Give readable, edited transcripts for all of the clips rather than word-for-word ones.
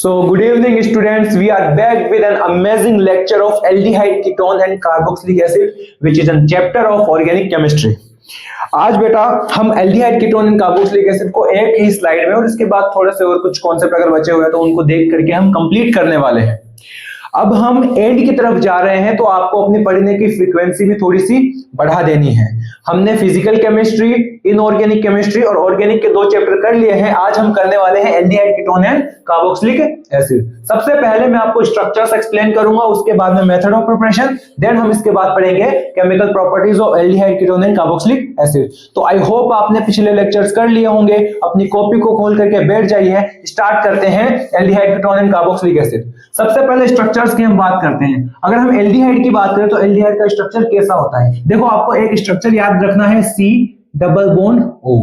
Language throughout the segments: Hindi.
So good evening students, we are back with an amazing lecture of aldehyde, ketone and carboxylic acid which is a chapter of organic chemistry। आज बेटा हम aldehyde, ketone and carboxylic acid को एक ही स्लाइड में और इसके बाद थोड़े से और कुछ कॉन्सेप्ट अगर बचे हुए हैं तो उनको देख करके हम कंप्लीट करने वाले हैं। अब हम एंड की तरफ जा रहे हैं तो आपको अपनी पढ़ने की फ्रीक्वेंसी भी थोड़ी सी बढ़ा देनी है। हमने फिजिकल केमिस्ट्री, इनऑर्गेनिक केमिस्ट्री और ऑर्गेनिक के 2 चैप्टर कर लिए हैं। आज हम करने वाले हैं aldehyde, ketone and carboxylic acid. सबसे पहले मैं आपको स्ट्रक्चर्स एक्सप्लेन करूंगा, उसके बाद में मेथड ऑफ प्रिपरेशन, देन हम इसके बाद पढ़ेंगे chemical properties of aldehyde, ketone and carboxylic acid. तो आई होप आपने पिछले लेक्चर्स कर लिए होंगे। अपनी कॉपी को खोल करके बैठ जाइए, स्टार्ट करते हैं aldehyde, ketone and carboxylic acid. सबसे पहले स्ट्रक्चर्स की हम बात करते हैं। अगर हम एल्डिहाइड की बात करें तो एल्डिहाइड का स्ट्रक्चर कैसा होता है? देखो, आपको एक स्ट्रक्चर याद रखना है, C डबल बॉन्ड O।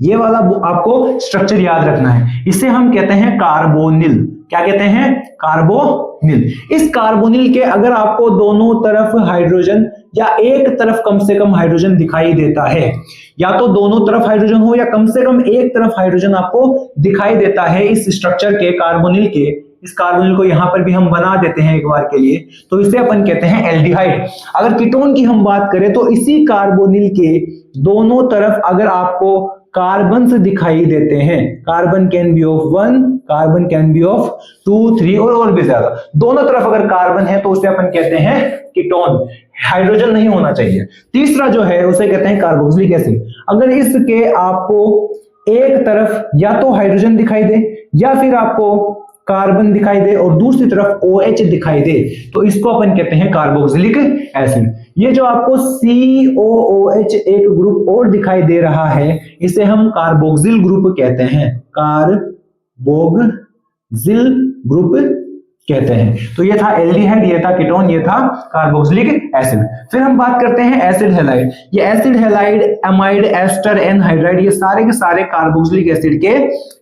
ये वाला आपको स्ट्रक्चर याद रखना है। इसे हम कहते हैं कार्बोनिल। क्या कहते हैं? कार्बोनिल। इस कार्बोनिल के अगर आपको दोनों तरफ हाइड्रोजन या एक तरफ कम से कम हाइड्रोजन दिखाई देता है, या तो दोनों तरफ हाइड्रोजन हो या कम से कम एक तरफ हाइड्रोजन आपको दिखाई देता है इस स्ट्रक्चर के, कार्बोनिल के, इस कार्बोनिल को यहां पर भी हम बना देते हैं एक बार के लिए, तो इसे अपन कहते हैं एल्डिहाइड। अगर कीटोन की हम बात करें तो इसी कार्बोनिल के दोनों तरफ अगर आपको कार्बन से दिखाई देते हैं, carbon can be of 1, carbon can be of 2, 3 और भी ज्यादा, दोनों तरफ अगर कार्बन है तो उसे अपन कहते हैं कीटोन। हाइड्रोजन नहीं होना चाहिए। तीसरा जो है उसे कहते हैं कार्बोक्सिलिक एसिड। अगर इसके आपको एक तरफ या तो हाइड्रोजन दिखाई दे या फिर आपको कार्बन दिखाई दे और दूसरी तरफ OH दिखाई दे तो इसको अपन कहते हैं कार्बोक्सिलिक एसिड। ये जो आपको COOH एक ग्रुप और दिखाई दे रहा है, इसे हम कार्बोक्सिल ग्रुप कहते हैं, कार्बोक्सिल ग्रुप कहते हैं। तो ये था एल्डिहाइड, ये था कीटोन, ये था कार्बोक्सिलिक एसिड। फिर हम बात करते हैं एसिड हैलाइड। ये acid halide, amide, ester, anhydride, ये सारे के सारे कार्बोक्सिलिक एसिड के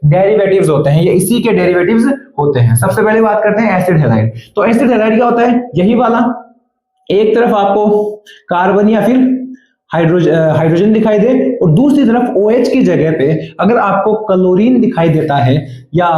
डेरिवेटिव्स होते हैं, ये इसी के डेरिवेटिव्स होते हैं। सबसे पहले बात करते हैं एसिड हैलाइड। तो एसिड हैलाइड क्या होता है? यही वाला, एक तरफ आपको कार्बन या फिर हाइड्रोजन दिखाई दे और दूसरी तरफ OH की जगह पे अगर आपको क्लोरीन दिखाई देता है या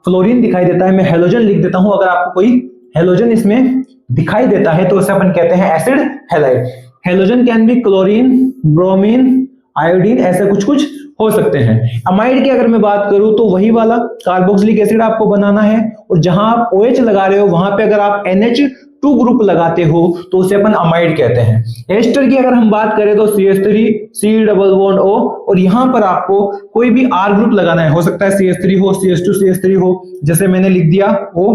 फ्लोरीन दिखाई देता है, मैं हेलोजन लिख देता हूं, अगर आपको कोई हेलोजन इसमें दिखाई देता है तो उसे अपन कहते हैं acid halide. Halogen can be chlorine, bromine, iodine, ऐसे कुछ कुछ हो सकते हैं। अमाइड की अगर मैं बात करूं तो वही वाला कार्बोक्सिलिक एसिड आपको बनाना है और जहां आप OH लगा रहे हो वहां पे अगर आप NH2 ग्रुप लगाते हो तो उसे अपन अमाइड कहते हैं। एस्टर की अगर हम बात करें तो CH3, C double bond O, और यहां पर आपको कोई भी R ग्रुप लगाना है, हो सकता है CH3 हो, CH2 CH3 हो, जैसे मैंने लिख दिया O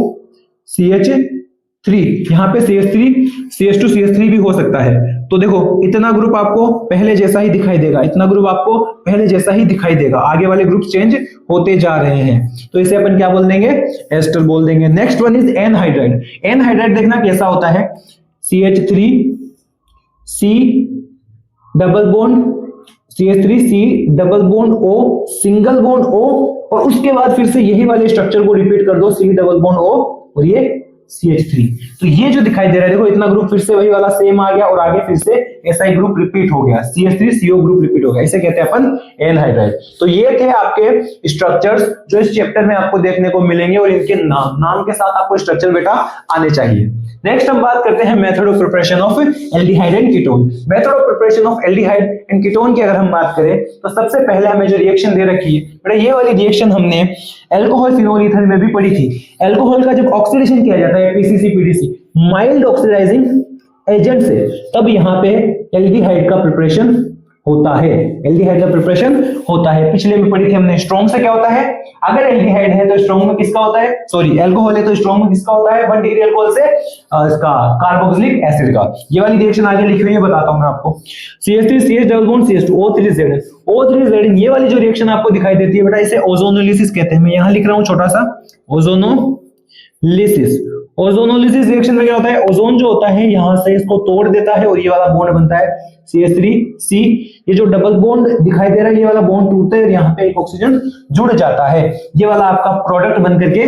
CH3, यहाँ पे CH3 CH2 CH3 भी हो सकता है। तो देखो, इतना ग्रुप आपको पहले जैसा ही दिखाई देगा, इतना ग्रुप आपको पहले जैसा ही दिखाई देगा, आगे वाले ग्रुप चेंज होते जा रहे हैं, तो इसे अपन क्या बोल देंगे? एस्टर बोल देंगे। Next one is anhydride. Anhydride देखना कैसा होता है, CH3 C double bond CH3 C double bond O, single bond O, और उसके बाद फिर से यही वाले स्ट्रक्चर को रिपीट कर दो, C डबल बॉन्ड O और ये CH3। तो ये जो दिखाई दे रहा है, देखो इतना ग्रुप फिर से वही वाला सेम आ गया और आगे फिर से ऐसा ही ग्रुप रिपीट हो गया, CH3 CO ग्रुप रिपीट हो गया, इसे कहते हैं अपन एनहाइड्राइड। तो ये थे आपके स्ट्रक्चर्स जो इस चैप्टर में आपको देखने को मिलेंगे और इनके नाम के साथ आपको स्ट्रक्चर बेटा आने चाहिए। नेक्स्ट हम बात करते हैं method of preparation of aldehyde and ketone. Method of preparation of aldehyde and ketone की अगर हम बात करें तो सबसे पहले हमें जो रिएक्शन दे रखी है बेटा, ये वाली रिएक्शन हमने अल्कोहल फिनोल ईथर में भी पढ़ी थी। अल्कोहल का जब ऑक्सीडेशन किया जाता है PCC PDC mild oxidizing agent से, तब यहाँ पे एल्डिहाइड का प्रिपरेशन होता है, एल्डिहाइड का प्रिपरेशन होता है। पिछले में पढ़ी थी हमने स्ट्रॉन्ग से क्या होता है, अगर एल्डिहाइड है तो स्ट्रॉन्ग में किसका होता है, सॉरी अल्कोहल है तो स्ट्रॉन्ग में किसका होता है, 1 डिग्री अल्कोहल से इसका कार्बोक्सिलिक एसिड का। ये वाली रिएक्शन आगे लिखी हुई है, बताता हूं मैं आपको। CH3 CH double bond CH2 O3Z, O3Z, ये वाली जो रिएक्शन आपको दिखाई देती है बेटा, इसे ओजोनोलिसिस कहते हैं। मैं यहां लिख रहा हूं छोटा सा, ओजोनोलिसिस। ओजोनोलिसिस रिएक्शन में क्या होता है, ओजोन जो होता है यहां से इसको तोड़ देता है और ये वाला बॉन्ड बनता है CH3C। ये जो डबल बॉन्ड दिखाई दे रहा है, ये वाला बॉन्ड टूटता है और यहाँ पे एक ऑक्सीजन जुड़ जाता है, ये वाला आपका प्रोडक्ट बन करके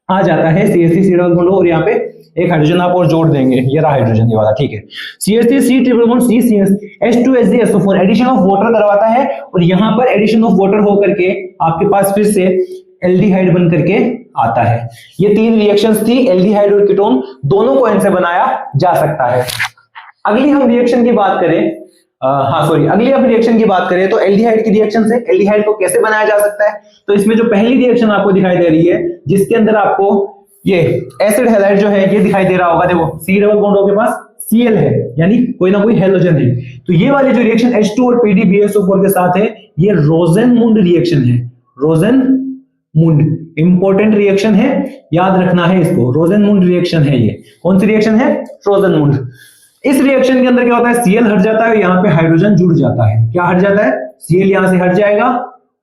आ जाता है CH3C डबल बॉन्ड, और यहाँ पे एक हाइड्रोजन आप और जोड़ देंगे, ये रहा हाइड्रोजन ये वाला, ठीक है। CH3C triple bond CCH H2SgSO4 addition of water करवाता है और यहाँ पर एडिशन ऑफ वाटर होकर के आपके पास फिर से एल्डिहाइड बन करके आता है। ये 3 रिएक्शंस थी, एल्डिहाइड और कीटोन दोनों को इनसे बनाया जा सकता है। अगली हम रिएक्शन की बात करें, अगली हम रिएक्शन की बात करें तो एल्डिहाइड की रिएक्शन से एल्डिहाइड को कैसे बनाया जा सकता है। तो इसमें जो पहली रिएक्शन आपको दिखाई दे रही है, जिसके अंदर आपको ये एसिड हैलाइड जो है ये दिखाई दे रहा होगा, देखो C डबल बॉन्ड के पास Cl है, यानी कोई ना कोई हैलोजन है। तो ये वाली जो रिएक्शन H2 और PdBSO4 के साथ है, ये रोजेनमुंड रिएक्शन है। रोजेनमुंड इंपॉर्टेंट रिएक्शन है, याद रखना है इसको, रोजेनमुंड रिएक्शन है ये। कौन सी रिएक्शन है? रोजेनमुंड। इस रिएक्शन के अंदर क्या होता है, Cl हट जाता है, यहाँ पे हाइड्रोजन जुड़ जाता है। क्या हट जाता है? Cl यहां से हट जाएगा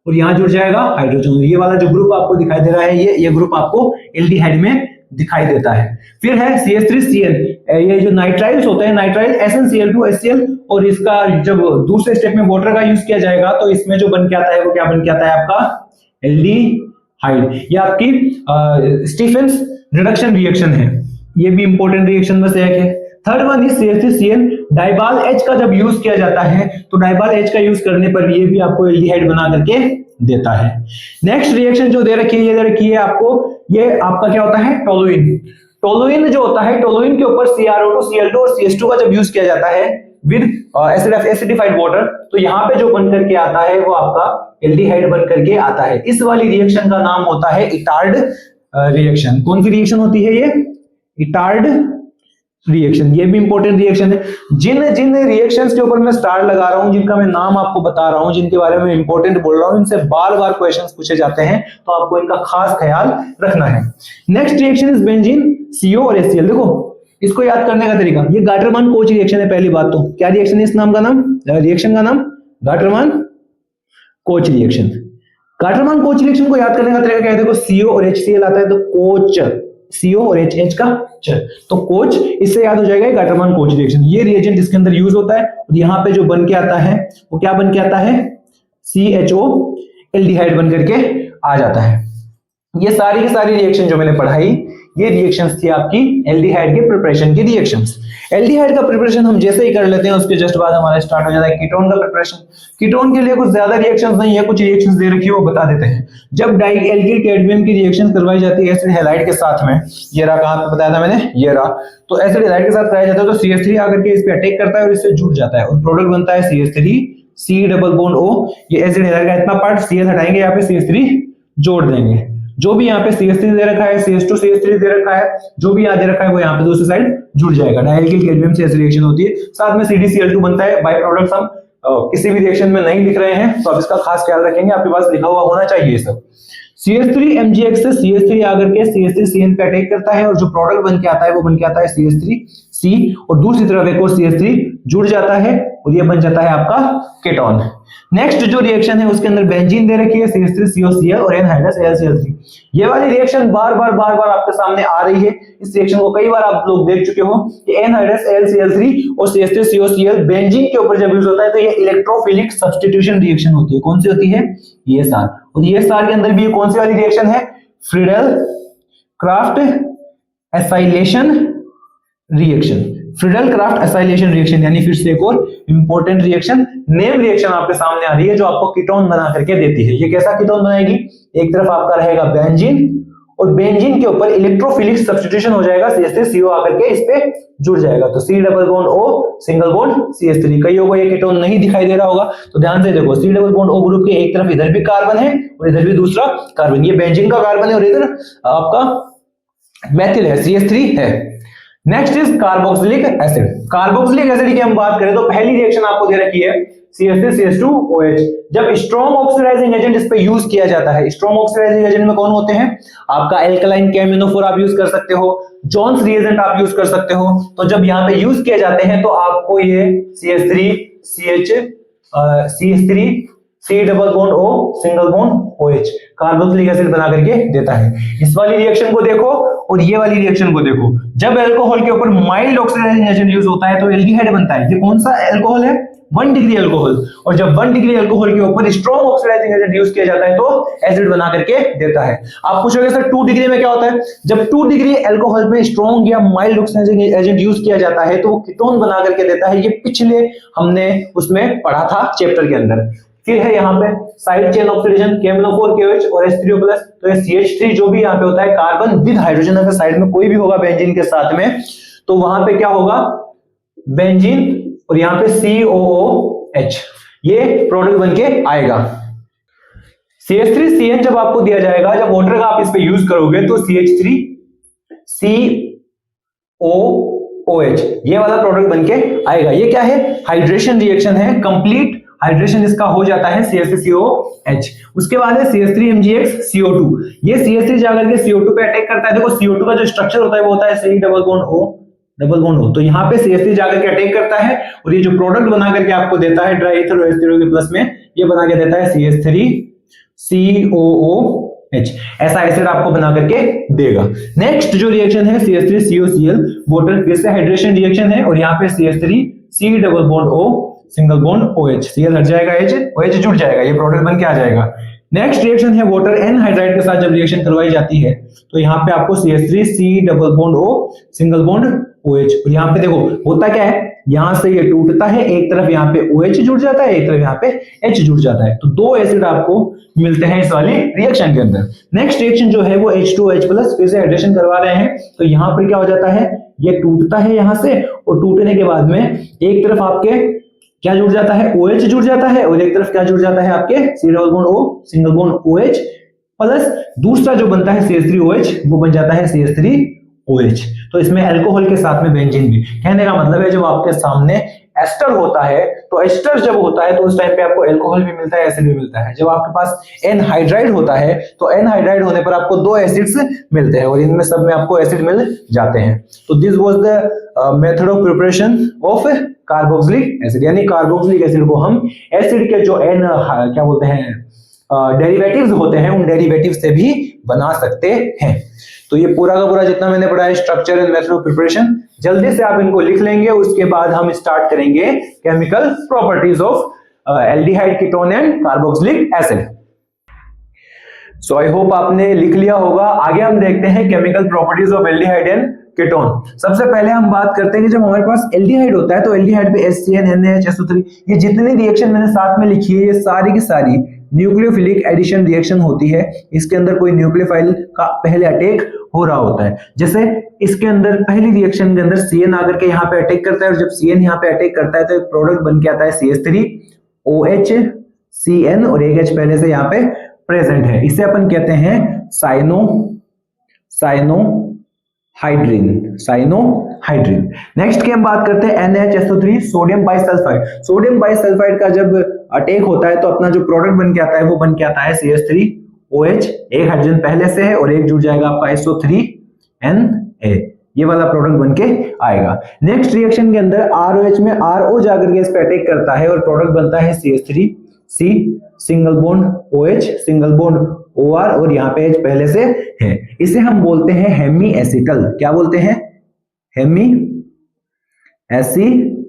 और यहां जुड़ जाएगा हाइड्रोजन। ये वाला जो ग्रुप आपको दिखाई दे रहा है, ये ग्रुप आपको एल्डिहाइड में दिखाई देता है। फिर है CH3Cl, ये जो नाइट्राइल्स होते हैं, नाइट्राइल SnCl2 HCl, और इसका जब दूसरे स्टेप में वाटर का यूज किया जाएगा तो इसमें जो बन के आता है वो क्या बन के आता है? आपका एल्डिहाइड। ये आपकी स्टीफेंस रिडक्शन रिएक्शन है, ये भी इंपॉर्टेंट रिएक्शन में से एक है। Third one is CH3Cl, डाइबाल H का जब यूज किया जाता है तो डाइबाल H का यूज करने पर ये भी आपको एल्डिहाइड बना करके देता है। नेक्स्ट रिएक्शन जो दे रखी है, ये दे रखी है आपको, ये आपका क्या होता है? टोलुइन। टोलुइन जो होता है, टोलुइन के ऊपर CrO2, Cl2 और CH2 का जब यूज किया जाता है विद एसिडिफाइड वाटर, तो यहाँ पे जो बन करके आता है वो आपका एल्डिहाइड बन करके आता है। इस वाली रिएक्शन का नाम होता है इटार्ड रिएक्शन। कौन सी रिएक्शन होती है ये? Etard reaction. ये भी इंपॉर्टेंट रिएक्शन है। जिन जिन रिएक्शंस के ऊपर मैं स्टार लगा रहा हूं, जिनका मैं नाम आपको बता रहा हूं, जिनके बारे में इंपॉर्टेंट बोल रहा हूं, इनसे बार बार क्वेश्चंस पूछे जाते हैं, तो आपको इनका खास ख्याल रखना है। Next reaction is benzene CO और HCl। देखो इसको याद करने का तरीका, ये गाटरमान कोच रिएक्शन है। पहली बात तो क्या रिएक्शन है? इस नाम का नाम, रिएक्शन का नाम Gattermann coach reaction. Gattermann coach reaction को याद करने का तरीका क्या है? देखो CO और HCl आता है तो कोच, CO और H का च, तो कोच, इससे याद हो जाएगा गाटरमान कोच रिएक्शन। ये रिएजेंट इसके अंदर यूज होता है और यहाँ पे जो बन के आता है वो क्या बन के आता है? CHO एल्डिहाइड बन करके आ जाता है। ये सारी की सारी रिएक्शन जो मैंने पढ़ाई, ये रिएक्शंस थी आपकी एल्डिहाइड के प्रिपरेशन की रिएक्शंस। एल्डिहाइड का प्रिपरेशन हम जैसे ही कर लेते हैं उसके जस्ट बाद हमारा स्टार्ट हो जाता है कीटोन का प्रिपरेशन। कीटोन के लिए कुछ ज्यादा रिएक्शंस नहीं है, कुछ रिएक्शंस दे रखी है वो बता देते हैं। जब डाइएल्किल कैडमियम की रिएक्शन करवाई जाती है एसिड हैलाइड के साथ में, ये रहा, कहां पे बताया था मैंने, ये रहा, तो एसिड हैलाइड के साथ कराया जाता है तो CH3 आकर के इस पे अटैक करता है और इससे जुड़ जाता है और प्रोडक्ट बनता है CH3 C double bond O। ये एसिड हैलाइड का इतना पार्ट Cl हटाएंगे, यहाँ पे CH3 जोड़ देंगे। जो भी यहाँ पे CH3 दे रखा है, CH2 CH3 दे रखा है, जो भी यहाँ दे रखा है वो यहाँ पे दूसरी साइड जुड़ जाएगा। डाइएल्किल कैडमियम से ऐसी रिएक्शन होती है, साथ में CdCl2 बनता है। बाय प्रोडक्ट्स हम किसी भी रिएक्शन में नहीं लिख रहे हैं, तो आप इसका खास ख्याल रखेंगे, आपके पास लिखा हुआ होना चाहिए सब। CH3 MgX से CH3 आकर के CH3Cl पे अटैक करता है और जो प्रोडक्ट बन के आता है वो बन के आता है CH3C, और दूसरी तरफ एक और CH3 जुड़ जाता है और ये बन जाता है आपका कीटोन। नेक्स्ट जो रिएक्शन है उसके अंदर बेंजीन दे रखी है CH3COCl और एनहाइड्रस AlCl3। ये वाली रिएक्शन बार बार आपके सामने आ रही है। इस रिएक्शन को कई बार आप लोग देख चुके हो कि एनहाइड्रस AlCl3 और CH3COCl बेंजीन के ऊपर जब यूज होता है तो ये इलेक्ट्रोफिलिक सब्स्टिट्यूशन रिएक्शन होती है। कौन सी होती है? ESR। और ESR के अंदर भी कौन सी वाली रिएक्शन है? Friedel Crafts acylation reaction. Friedel Crafts acylation reaction, यानी फिर से एक और इंपॉर्टेंट रिएक्शन, नेम रिएक्शन आपके सामने आ रही है जो आपको कीटोन बना करके देती है। ये कैसा कीटोन बनाएगी? एक तरफ आपका रहेगा बेंजीन और बेंजीन के ऊपर इलेक्ट्रोफिलिक सब्स्टिट्यूशन हो जाएगा, CH3CO आकर के इस पे जुड़ जाएगा, तो C double bond O single bond CH3। कईयों को ये कीटोन नहीं दिखाई दे रहा होगा तो ध्यान से देखो, C double bond O group के एक तरफ इधर भी कार्बन है और इधर भी दूसरा कार्बन, ये बेंजीन का कार्बन है और इधर आपका मेथिल है, CH3 है। Next is carboxylic acid. Carboxylic acid की हम बात करें तो पहली रिएक्शन आपको दे रखी है CH3CH2OH। जब स्ट्रॉन्ग ऑक्सीडाइजिंग एजेंट इस पे यूज किया जाता है, स्ट्रॉन्ग ऑक्सीडाइजिंग एजेंट में कौन होते हैं? आपका एल्कलाइन KMnO4 आप यूज कर सकते हो, जॉन्स रिएजेंट आप यूज कर सकते हो। तो जब यहाँ पे यूज किए जाते हैं तो आपको ये CH3 C double bond O single bond OH carboxylic acid बना करके देता है। इस वाली रिएक्शन को देखो और ये वाली रिएक्शन को देखो, जब अल्कोहल के ऊपर माइल्ड ऑक्सीडाइजिंग एजेंट यूज होता है तो एल्डिहाइड बनता है। ये कौन सा अल्कोहल है? 1 डिग्री अल्कोहल। और जब 1 डिग्री अल्कोहल के ऊपर स्ट्रॉन्ग ऑक्सीडाइजिंग एजेंट यूज किया जाता है तो एसिड बना करके देता है। आप पूछोगे सर 2 डिग्री में क्या होता है? जब 2 डिग्री अल्कोहल में स्ट्रॉन्ग या माइल्ड ऑक्सीडाइजिंग एजेंट यूज किया जाता है तो वो कीटोन बना करके देता है। ये पिछले हमने उसमें पढ़ा था चैप्टर के अंदर। फिर है यहाँ पे side chain oxidation KMnO4 KOH और H3O प्लस, तो ये CH3 जो भी यहाँ पे होता है कार्बन विद हाइड्रोजन, अगर साइड में कोई भी होगा बेंजीन के साथ में तो वहां पे क्या होगा, बेंजीन और यहाँ पे COOH, ये प्रोडक्ट बन के आएगा। CH3CN जब आपको दिया जाएगा, जब वाटर का आप इस पे यूज करोगे तो CH3COOH ये वाला प्रोडक्ट बन के आएगा। ये क्या है, हाइड्रेशन रिएक्शन है, कंप्लीट हाइड्रेशन इसका हो जाता है CH3COH। उसके बाद है CH3MgX CO2, ये CH3 जाकर के CO2 पे अटैक करता है। देखो CO2 का जो स्ट्रक्चर होता है वो होता है C डबल बॉन्ड O। तो यहाँ पे CH3 जाकर के अटैक करता है और ये जो प्रोडक्ट बना करके आपको देता है ड्राई ईथर H3O के प्लस में, ये बना के देता है CH3COOH, ऐसा एसिड आपको बना करके देगा। नेक्स्ट जो रिएक्शन है CH3COCl, वाटर फिर से हाइड्रेशन रिएक्शन है और यहाँ पे CH3C double bond O single bond OH, Cl हट जाएगा, OH जुड़ जाएगा, ये प्रोडक्ट बन के आ जाएगा। नेक्स्ट रिएक्शन है वाटर एनहाइड्राइड के साथ जब रिएक्शन करवाई जाती है तो यहाँ पे आपको CH3C double bond O single bond OH, और यहाँ पे देखो होता क्या है, यहां से ये टूटता है, एक तरफ यहाँ पे OH जुड़ जाता है, एक तरफ यहाँ पे H जुड़ जाता है, तो दो एसिड आपको मिलते हैं इस वाले रिएक्शन के अंदर। नेक्स्ट रिएक्शन जो है वो H2OH प्लस, फिर से हाइड्रेशन करवा रहे हैं तो यहाँ पर क्या हो जाता है, ये टूटता है यहाँ से, और टूटने के बाद में एक तरफ आपके क्या जुड़ जाता है, OH जुड़ जाता है, और एक तरफ क्या जुड़ जाता है आपके C double bond O single bond OH plus दूसरा जो बनता है CH3OH वो बन जाता है CH3OH। तो इसमें अल्कोहल के साथ में बेंजीन भी, कहने का मतलब है जब आपके सामने एस्टर होता है तो एस्टर जब होता है तो उस टाइम पे आपको अल्कोहल भी मिलता है, एसिड भी मिलता है। जब आपके पास एनहाइड्राइड होता है तो एनहाइड्राइड होने पर आपको दो एसिड्स मिलते हैं और इनमें सब में आपको एसिड मिल जाते हैं। तो this was the method of preparation of carboxylic acid, यानी कार्बोक्सिलिक एसिड को हम एसिड के जो एन क्या बोलते हैं डेरिवेटिव्स होते हैं उन डेरिवेटिव से भी बना सकते हैं। तो ये पूरा का पूरा जितना मैंने पढ़ा है structure and method of preparation, जल्दी से आप इनको लिख लेंगे, उसके बाद हम स्टार्ट करेंगे chemical properties of aldehyde ketone and carboxylic acid. So I hope आपने लिख लिया होगा। आगे हम देखते हैं chemical properties of aldehyde and ketone. सबसे पहले हम बात करते हैं कि जब हमारे पास एल्डिहाइड होता है तो एल्डिहाइड पे HCN NaH SO3 ये जितनी रिएक्शन मैंने साथ में लिखी है ये सारी की सारी न्यूक्लियोफिलिक एडिशन रिएक्शन होती है। इसके अंदर कोई न्यूक्लियोफाइल का पहले अटैक हो रहा होता है। जैसे इसके अंदर पहली रिएक्शन के अंदर CN आकर के यहाँ पे अटैक करता है और जब CN यहाँ पे अटैक करता है तो एक प्रोडक्ट बन के आता है CH3OH CN और एक H पहले से यहाँ पे प्रेजेंट है। इसे अपन कहते हैं साइनोहाइड्रिन। नेक्स्ट की हम बात करते हैं NaHSO3 sodium bisulphide. Sodium bisulphide का जब अटैक होता है तो अपना जो प्रोडक्ट बन के आता है वो बन के आता है CH3OH, एक हाइड्रोजन पहले से है और एक जुड़ जाएगा आपका SO3Na, ये वाला प्रोडक्ट बन के आएगा। नेक्स्ट रिएक्शन के अंदर ROH में RO जाकर के इस पे अटैक करता है और प्रोडक्ट बनता है CH3C single bond OH single bond OR और यहाँ पे H पहले से है। इसे हम बोलते हैं हेमी एसिटल। क्या बोलते हैं? Hemi acetal.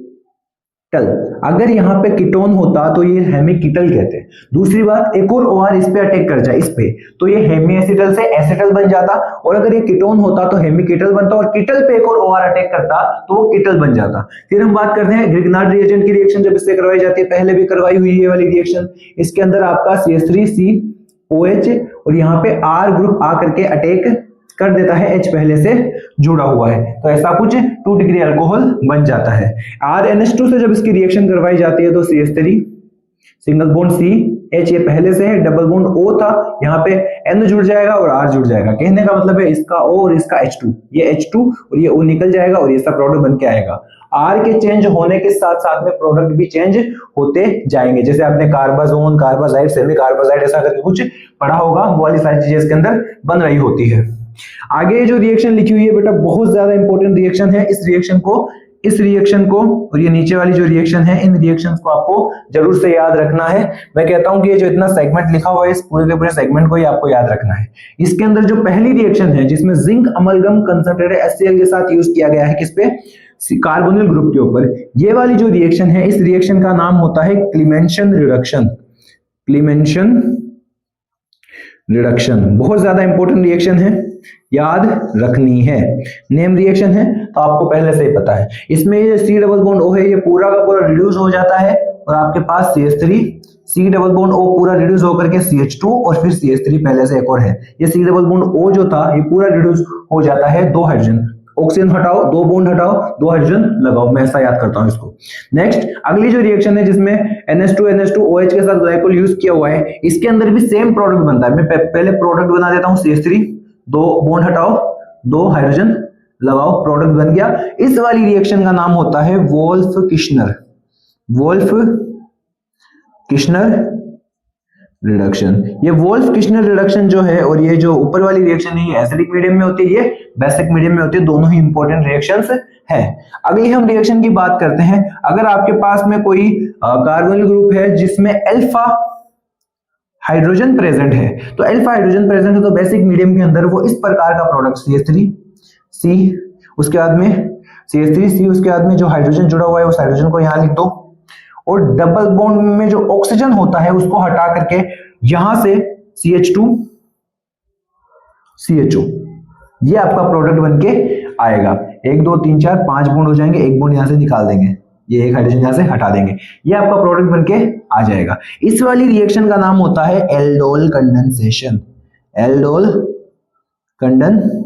अगर यहाँ पे कीटोन होता तो ये हेमिकीटल कहते हैं। दूसरी बात, एक और OR इस पे अटैक कर जाए इस पे तो ये हेमी एसिटल से एसिटल बन जाता, और अगर ये कीटोन होता तो हेमिकीटल बनता, और कीटल पे एक और OR अटैक करता तो वो कीटल बन जाता। फिर हम बात करते हैं ग्रिग्नार्ड रिएजेंट की रिएक्शन जब इससे करवाई जाती है, पहले भी करवाई हुई है वाली रिएक्शन। इसके अंदर आपका CH3COH और यहाँ पे R ग्रुप आकर के अटैक कर देता है, H पहले से जुड़ा हुआ है, तो ऐसा कुछ 2 डिग्री अल्कोहल बन जाता है। RNH2 से जब इसकी रिएक्शन करवाई जाती है तो CH3 single bond C H ये पहले से है, डबल बॉन्ड O था, यहाँ पे N जुड़ जाएगा और R जुड़ जाएगा। कहने का मतलब है इसका O और इसका H2, ये H2 और ये O निकल जाएगा और ये सब प्रोडक्ट बन के आएगा। R के चेंज होने के साथ साथ में प्रोडक्ट भी चेंज होते जाएंगे। जैसे आपने कार्बाजोन, कार्बाजाइड, सेमी कार्बाजाइड ऐसा करके कुछ पढ़ा होगा, वो वाली सारी चीजें इसके अंदर बन रही होती है। आगे जो रिएक्शन लिखी हुई है बेटा बहुत ज्यादा इंपॉर्टेंट रिएक्शन है। इस रिएक्शन को और ये नीचे वाली जो रिएक्शन है, इन रिएक्शंस को आपको जरूर से याद रखना है। मैं कहता हूं कि ये जो इतना सेगमेंट लिखा हुआ है इस पूरे के पूरे सेगमेंट को ही आपको याद रखना है। इसके अंदर जो पहली रिएक्शन है जिसमें जिंक अमलगम कंसंट्रेटेड HCl के साथ यूज किया गया है, किस पे? कार्बोनिल ग्रुप के ऊपर। ये वाली जो रिएक्शन है इस रिएक्शन का नाम होता है क्लीमेंशन रिडक्शन। बहुत ज्यादा इंपॉर्टेंट रिएक्शन है, याद रखनी है। नेम रिएक्शन है तो आपको पहले से ही पता है। इसमें ये C डबल बॉन्ड O है, ये पूरा का पूरा रिड्यूस हो जाता है और आपके पास CH3, C double bond O पूरा रिड्यूस होकर के CH2 और फिर CH3 पहले से एक और है। ये C डबल बॉन्ड O जो था ये पूरा रिड्यूस हो जाता है 2 हाइड्रोजन, ऑक्सीजन हटाओ, 2 बॉन्ड हटाओ, 2 हाइड्रोजन लगाओ। मैं ऐसा याद करता हूं इसको। नेक्स्ट अगली जो रिएक्शन है जिसमें NH2OH के साथ ग्लाइकोल यूज किया हुआ है, इसके अंदर भी सेम प्रोडक्ट बनता है। मैं पहले प्रोडक्ट बना देता हूं CH3, 2 बॉन्ड हटाओ, 2 हाइड्रोजन लगाओ, प्रोडक्ट बन गया। इस वाली रिएक्शन का नाम होता है वोल्फ-किश्नर, वोल्फ-किश्नर रिडक्शन। ये वोल्फ-किश्नर रिडक्शन जो है और ये जो ऊपर वाली रिएक्शन है ये एसिडिक मीडियम में होती है, ये बेसिक मीडियम में होती है, दोनों ही इंपॉर्टेंट रिएक्शंस है। अगली हम रिएक्शन की बात करते हैं। अगर आपके पास में कोई कार्बोनिल ग्रुप है जिसमें अल्फा हाइड्रोजन प्रेजेंट है, तो अल्फा हाइड्रोजन प्रेजेंट है तो बेसिक मीडियम के अंदर वो इस प्रकार का प्रोडक्ट CH3C, उसके बाद में CH3C, उसके बाद में जो हाइड्रोजन जुड़ा हुआ है उस हाइड्रोजन को यहां लिख दो, और डबल बॉन्ड में जो ऑक्सीजन होता है उसको हटा करके यहां से CH2 CHO, ये आपका प्रोडक्ट बनके आएगा। 1 2 3 4 5 बॉन्ड हो जाएंगे, एक बॉन्ड यहां से निकाल देंगे, ये एक हाइड्रोजन यहां से हटा देंगे, ये आपका प्रोडक्ट बनके आ जाएगा। इस वाली रिएक्शन का नाम होता है एल्डोल कंडेंसेशन, एल्डोल कंडेंसेशन।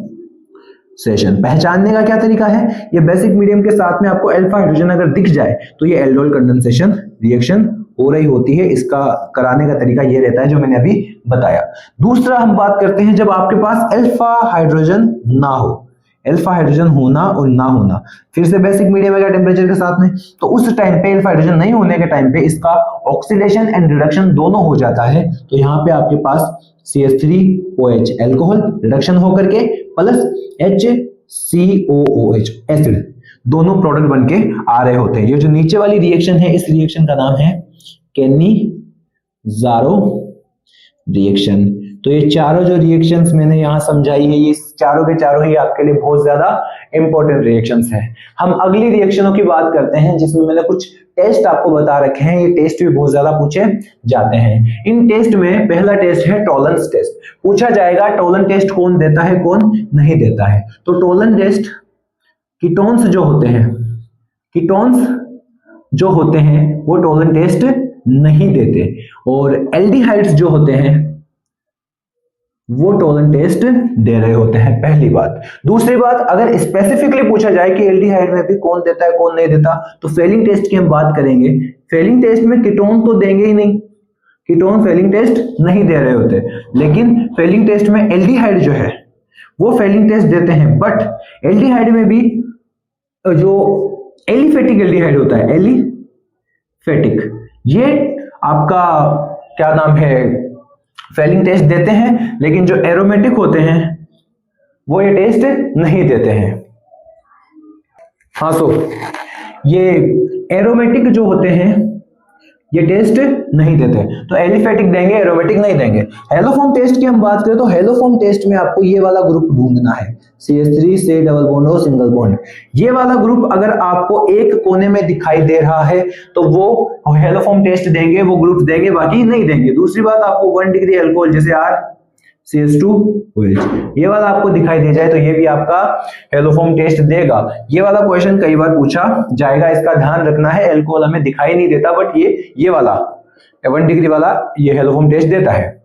पहचानने का क्या तरीका है, ये बेसिक मीडियम के साथ में आपको अल्फा हाइड्रोजन अगर दिख जाए तो ये एल्डोल कंडेंसेशन रिएक्शन हो रही होती है। इसका कराने का तरीका ये रहता है जो मैंने अभी बताया। दूसरा हम बात करते हैं जब आपके पास अल्फा हाइड्रोजन ना हो, अल्फा हाइड्रोजन होना और ना होना, फिर से बेसिक मीडियम का टेम्परेचर के साथ में, तो उस टाइम पे अल्फा हाइड्रोजन नहीं होने के टाइम पे इसका ऑक्सीडेशन एंड रिडक्शन दोनों हो जाता है। तो यहाँ पे आपके पास CH3OH एल्कोहल रिडक्शन होकर के प्लस HCOOH एसिड, दोनों प्रोडक्ट बनके आ रहे होते हैं। ये जो नीचे वाली रिएक्शन है इस रिएक्शन का नाम है केनी-ज़ारो रिएक्शन। तो ये चारों जो रिएक्शंस मैंने यहाँ समझाई है ये चारों के चारों ही आपके लिए बहुत ज्यादा इंपॉर्टेंट रिएक्शंस हैं। हम अगली रिएक्शनों की बात करते हैं जिसमें मैंने कुछ टेस्ट आपको बता रखे हैं। ये टेस्ट भी बहुत ज्यादा पूछे जाते हैं। इन टेस्ट में पहला टेस्ट है टॉलरेंस टेस्ट। पूछा जाएगा टॉलरेंस टेस्ट कौन देता है कौन नहीं देता है। तो टॉलरेंस टेस्ट कीटोन्स जो होते हैं, कीटोन्स जो होते हैं वो टॉलरेंस टेस्ट नहीं देते, और एल्डिहाइड्स जो होते हैं वो टॉलरेंस टेस्ट दे रहे होते हैं, पहली बात। दूसरी बात, अगर स्पेसिफिकली पूछा जाए कि एल्डिहाइड में भी कौन देता है कौन नहीं देता, तो फेलिंग टेस्ट की हम बात करेंगे। फेलिंग टेस्ट में कीटोन तो देंगे ही नहीं, कीटोन फेलिंग टेस्ट नहीं दे रहे होते, लेकिन फेलिंग टेस्ट में एल्डिहाइड जो है वो फेलिंग टेस्ट देते हैं। बट एल्डिहाइड में भी जो एलिफेटिक एल्डिहाइड होता है, एलिफेटिक, ये आपका क्या नाम है फेलिंग टेस्ट देते हैं, लेकिन जो एरोमेटिक होते हैं वो ये टेस्ट नहीं देते हैं। हाँ, सो ये एरोमेटिक जो होते हैं ये टेस्ट नहीं देते, तो एलिफेटिक देंगे, एरोमेटिक नहीं देंगे। हेलोफॉर्म टेस्ट की हम बात करें तो हेलोफॉर्म टेस्ट में आपको ये वाला ग्रुप ढूंढना है, CH3 से डबल बॉन्ड और सिंगल बॉन्ड। ये वाला ग्रुप अगर आपको एक कोने में दिखाई दे रहा है तो वो हेलोफॉर्म टेस्ट देंगे, वो ग्रुप देंगे, बाकी नहीं देंगे। दूसरी बात, आपको 1 डिग्री अल्कोहल जैसे RCH2OH ये वाला आपको दिखाई दे जाए तो ये भी आपका हेलोफॉर्म टेस्ट देगा। ये वाला क्वेश्चन कई बार पूछा जाएगा, इसका ध्यान रखना है। अल्कोहल हमें दिखाई नहीं देता, बट ये वाला 1 डिग्री वाला ये हेलोफॉर्म टेस्ट देता है।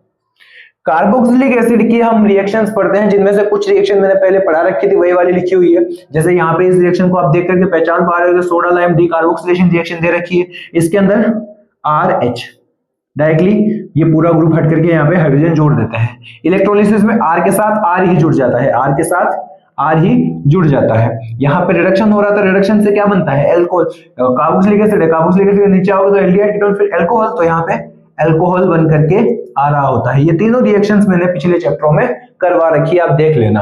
कार्बोक्सिलिक एसिड की हम रिएक्शंस पढ़ते हैं, जिनमें से कुछ रिएक्शन मैंने पहले पढ़ा रखी थी, वही वाली लिखी हुई है। जैसे यहाँ पे इस रिएक्शन को आप देख करके पहचान पा रहे हो, सोडा लाइम डीकार्बोक्सिलेशन रिएक्शन दे रखी है। इसके अंदर RH डायरेक्टली ये पूरा ग्रुप हट करके यहाँ पे हाइड्रोजन जोड़ देता है। इलेक्ट्रोलिसिस में R के साथ R ही जुड़ जाता है, R के साथ R ही जुड़ जाता है। यहाँ पे रिडक्शन हो रहा था, रिडक्शन से क्या बनता है अल्कोहल, कार्बोक्सिलिक एसिड है, कार्बोक्सिलिक एसिड नीचे आओगे तो एल्डिहाइड कीटोन फिर अल्कोहल, तो यहाँ पे अल्कोहल बन करके आ रहा होता है। ये तीनों रिएक्शंस मैंने पिछले चैप्टरों में करवा रखी है, आप देख लेना।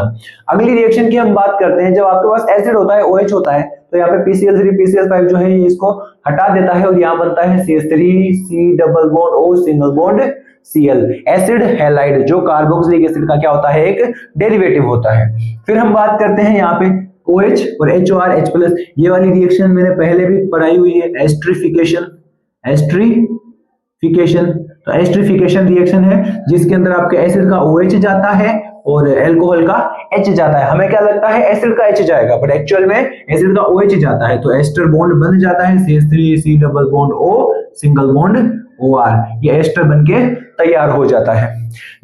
अगली रिएक्शन की हम बात करते हैं। जब आपके पास एसिड होता है, OH होता है, तो यहाँ पे PCl3 PCl5 जो है ये इसको हटा देता है और यहाँ बनता है CH3C double bond O single bond Cl, acid halide, जो कार्बोक्सिलिक एसिड का क्या होता है एक डेरिवेटिव होता है। फिर हम बात करते हैं यहाँ पे OH और HOR H+, ये वाली रिएक्शन मैंने पहले भी पढ़ाई हुई है, एस्ट्रिफिकेशन। तो एस्ट्रिफिकेशन रिएक्शन है जिसके अंदर आपके एसिड का OH जाता है और एल्कोहल का H जाता है। हमें क्या लगता है एसिड का H जाएगा, बट एक्चुअल में एसिड का OH जाता है। तो एस्टर बॉन्ड बन जाता है CH3 C double bond O single bond OR, ये एस्टर बनके तैयार हो जाता है।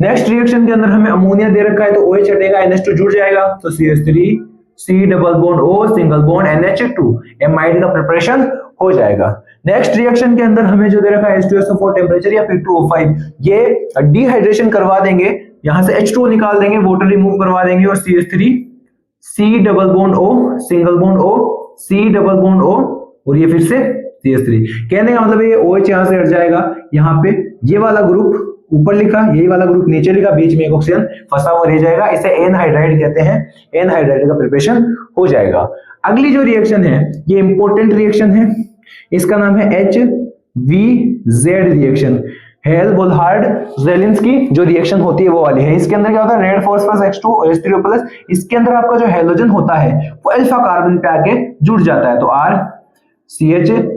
नेक्स्ट रिएक्शन के अंदर हमें अमोनिया दे रखा है तो OH हटेगा, NH2 जुड़ जाएगा तो CH3 C double bond O single bond NH2, amide का प्रिपरेशन हो जाएगा। नेक्स्ट रिएक्शन के अंदर हमें जो दे रखा है H2SO4 टेम्परेचर या P2O5, ये डिहाइड्रेशन करवा देंगे, यहां से H2O निकाल देंगे, वाटर रिमूव करवा देंगे और CH3 C double bond O single bond O C double bond O और ये फिर से CH3। कहने का मतलब ये OH यहां से हट जाएगा, यहाँ पे ये वाला ग्रुप ऊपर लिखा, यही वाला ग्रुप नीचे लिखा, बीच में एक ऑक्सीजन फंसा हुआ रह जाएगा, इसे एनहाइड्राइड कहते हैं। एनहाइड्राइड का प्रिपरेशन हो जाएगा। अगली जो रिएक्शन है ये इंपॉर्टेंट रिएक्शन है, इसका नाम है HVZ रिएक्शन, हेल बोल्हार्ड जेलिंस्की जो रिएक्शन होती है वो वाली है। इसके अंदर क्या होता है, रेड फॉस्फरस H2 और H3O प्लस, इसके अंदर आपका जो हेलोजन होता है वो अल्फा कार्बन पे आके जुड़ जाता है, तो RCH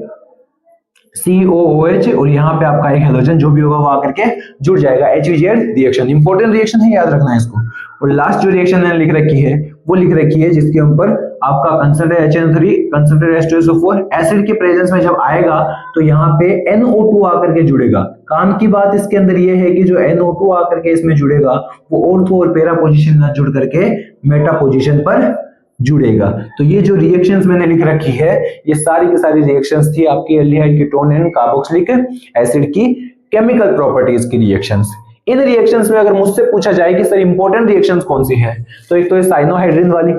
COOH और यहाँ पे आपका एक हेलोजन जो भी होगा वो आकर के जुड़ जाएगा। HVZ रिएक्शन इंपॉर्टेंट रिएक्शन है, याद रखना है इसको। और लास्ट जो रिएक्शन मैंने लिख रखी है वो लिख रखी है जिसके ऊपर आपका concentrate HN3 concentrate H2SO4 acid के प्रेजेंस में जब आएगा तो यहाँ पे NO2 आकर के जुड़ेगा। काम की बात इसके अंदर ये है कि जो NO2 आकर के इसमें जुड़ेगा वो ऑर्थो और पैरा पोजीशन में जुड़ करके मेटा पोजीशन पर जुड़ेगा। तो ये जो रिएक्शंस मैंने लिख रखी है ये सारी की सारी रिएक्शंस थी आपकी aldehyde ketone and carboxylic acid की केमिकल प्रॉपर्टीज की रिएक्शंस। इन रिएक्शंस में अगर मुझसे पूछा जाए कि सर इंपॉर्टेंट रिएक्शंस कौन सी है, तो एक तो ये साइनोहाइड्रिन वाली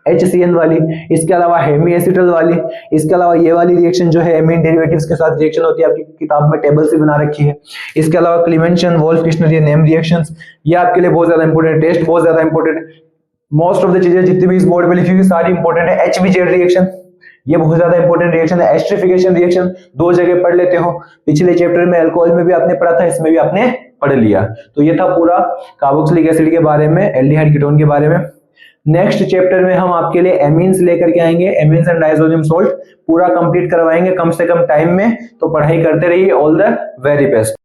HCN वाली, इसके अलावा हेमी एसिटल वाली, इसके अलावा ये वाली रिएक्शन जो है एमीन डेरिवेटिव्स के साथ रिएक्शन होती है, आपकी किताब में टेबल से बना रखी है। इसके अलावा क्लीमेंशन वोल्फ किश्नर ये नेम रिएक्शंस, ये आपके लिए बहुत ज्यादा इंपॉर्टेंट, टेस्ट बहुत ज्यादा इंपॉर्टेंट, मोस्ट ऑफ द चीजें जितनी भी इस बोर्ड में लिखी हुई सारी इंपॉर्टेंट है। HVZ रिएक्शन ये बहुत ज्यादा इंपॉर्टेंट रिएक्शन है। एस्टरिफिकेशन रिएक्शन दो जगह पढ़ लेते हो, पिछले चैप्टर में अल्कोहल में भी आपने पढ़ा था, इसमें भी आपने पढ़ लिया। तो ये था पूरा कार्बोक्सिलिक एसिड के बारे में, एल्डिहाइड कीटोन के बारे में। नेक्स्ट चैप्टर में हम आपके लिए एमीन्स लेकर के आएंगे, एमीन्स एंड डायज़ोनियम सॉल्ट पूरा कंप्लीट करवाएंगे कम से कम टाइम में। तो पढ़ाई करते रहिए, ऑल द वेरी बेस्ट।